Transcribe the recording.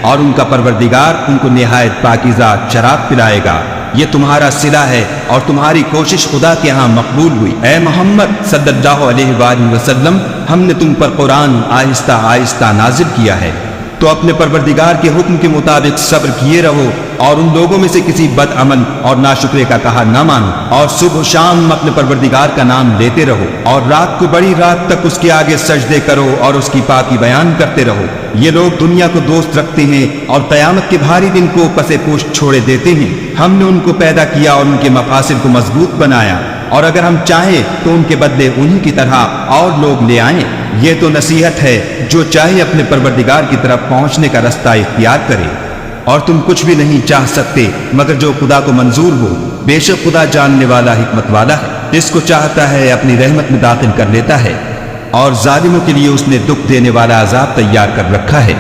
اور ان کا پروردگار ان کو نہایت پاکیزہ شراب پلائے گا۔ یہ تمہارا صلہ ہے اور تمہاری کوشش خدا کے ہاں مقبول ہوئی۔ اے محمد صلی اللہ علیہ وآلہ وسلم، ہم نے تم پر قرآن آہستہ آہستہ نازل کیا ہے، تو اپنے پروردگار کے حکم کے مطابق صبر کیے رہو اور ان لوگوں میں سے کسی بد عمل اور ناشکرے کا کہا نہ مانو، اور صبح و شام اپنے پروردگار کا نام لیتے رہو، اور رات کو بڑی رات تک اس کے آگے سجدے کرو اور اس کی پاکی بیان کرتے رہو۔ یہ لوگ دنیا کو دوست رکھتے ہیں اور قیامت کے بھاری دن کو پس پشت چھوڑے دیتے ہیں۔ ہم نے ان کو پیدا کیا اور ان کے مفاصل کو مضبوط بنایا، اور اگر ہم چاہیں تو ان کے بدلے انہی کی طرح اور لوگ لے آئیں۔ یہ تو نصیحت ہے، جو چاہے اپنے پروردگار کی طرف پہنچنے کا رستہ اختیار کرے، اور تم کچھ بھی نہیں چاہ سکتے مگر جو خدا کو منظور ہو۔ بے شک خدا جاننے والا حکمت والا ہے، جس کو چاہتا ہے اپنی رحمت میں داخل کر لیتا ہے، اور ظالموں کے لیے اس نے دکھ دینے والا عذاب تیار کر رکھا ہے۔